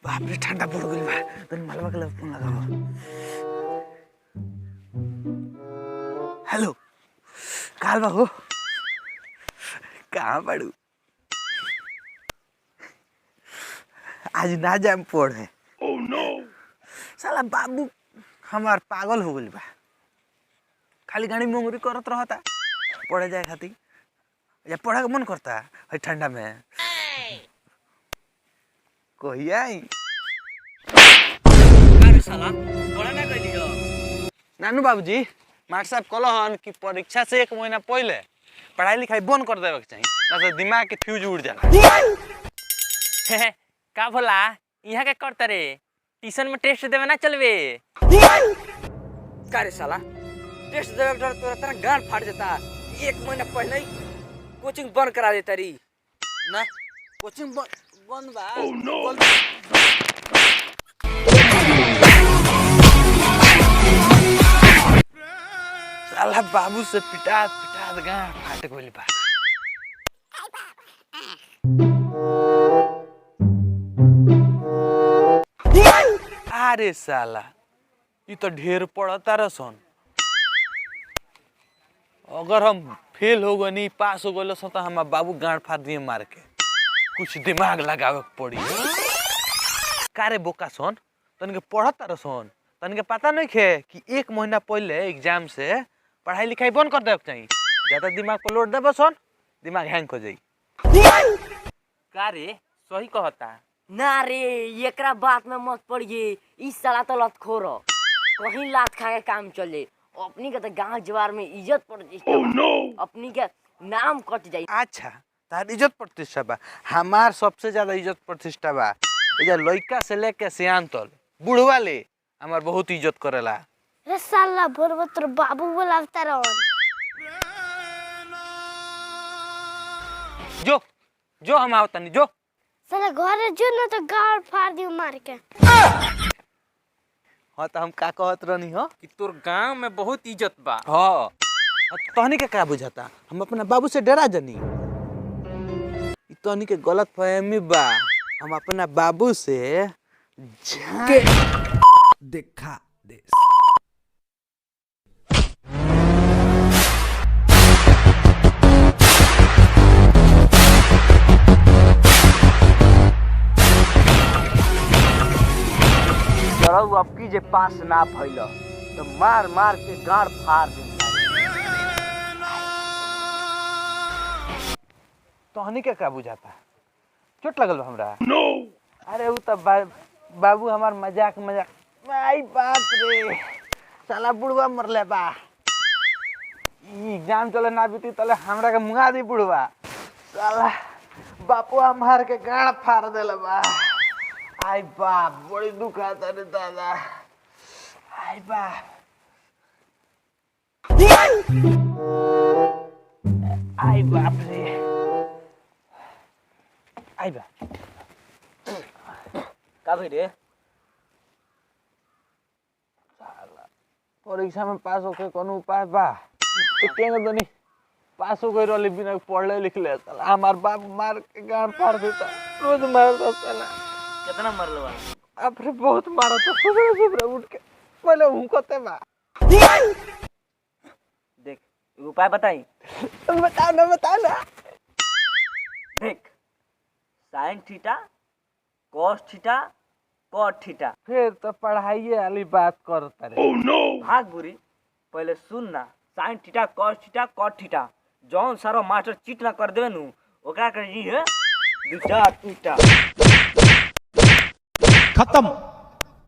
बाप रे ठंडा पड़ गई बा तनी मालवा के फोन लगाओ। हेलो काल बा हो कहाँ पड़ू आज ना जाम पढ़े। ओह नो साला बाबू हमार पागल हो गइल बा खाली गाड़ी मंगूरी करत रहता पढ़े जाए खातिर या पढ़े का मन करता है ठंडा में कहिया साला पढ़ा ना गइली हो नानू बाबूजी मास्टर साहब कहलन कि परीक्षा से 1 महीना पहले पढ़ाई लिखाई बंद कर देवे के चाहिए ना तो दिमाग के फ्यूज उड़ जाला। का भला यहाँ के करता रे ट्यूशन में टेस्ट देवे ना चलवे का रे साला टेस्ट देवे के डर तोरा तरह गांड फाड़ देता 1 महीना पहले ही कोचिंग बंद करा देता री ना कोचिंग बंद बा। ओह नो साला बाबू से पिटात पिटात गांड फाट गइल बा। अरे साला ये तो ढेर पड़ता रसन अगर हम फेल हो गनी पास हो गए तो हमार बाबू गांड फाड़ दिए मार के कुछ दिमाग लगावे पड़ी। कारे बोका सन तन के पढ़ता रसन तन के पता नहीं खे कि 1 महीना पहले एग्जाम से पढ़ाई लिखाई बंद कर देवे चाहिए ज्यादा दिमाग पर लोड देबे सन दिमाग हैंग हो जाई। का रे सही कहता ना रे एकरा बात में मत पड़िए इस साला तो लत खोर कहीं लात खा के काम चले अपनी के तो गांव जवार में इज्जत पड़ जाए। oh, no! अपनी के नाम कट जाए। अच्छा तार इज्जत प्रतिष्ठा बा हमार सबसे ज्यादा इज्जत प्रतिष्ठा बा एजा लइका से लेके सियान तल बुढ़वा ले हमार बहुत इज्जत करेला। रे साला भोरवा तोर बाबू बोलावता रहन जो हम आवतनी जो साला घरे जो न तो गाड़ फाड़ दियो मार के। हाँ तो हम का कहत रहनी हो कि तोर गांव में बहुत इज्जत बा। हाँ तहनी के का बुझाता हम अपना बाबू से डरा जनी तहनी के गलत फहमी बा हम अपना बाबू से देखा दे। अब की जे पास ना भइल तो मार मार के गाड़ फाड़ दे। तहनी के का बुझाता चोट लगल बा हमरा no! अरे उ त बाबू हमार मजाक आई बाप रे साला बुढ़वा मरले बा एग्जाम चले ना बीती तले हमरा के मुंगा दी बुढ़वा साला बापू हमार के गाड़ फाड़ देले बा। आई बाप बड़ी दुखाता रे दादा आई बाप आई बाप रे आई बाप का भई रे परीक्षा में पास होके कोनो उपाय बा टेंग दनी पास हो गई रहले बिना पढ़ले लिखले साला हमार बाप मार के गांड फाड़ देता रोज मारता साला। कितना मरले बा अब रे बहुत मारता सुबह उठ के पहले हुकते बा। देख उपाय बताई बता ना देख sin theta cos theta cot theta फिर तो पढ़ाई वाली बात करता रे। ओह नो भाग बुरी पहले सुन ना sin theta cos theta cot theta जौन सारो मास्टर चीट ना कर देवे नु ओकरा कर जी है 2 टूटा खत्म।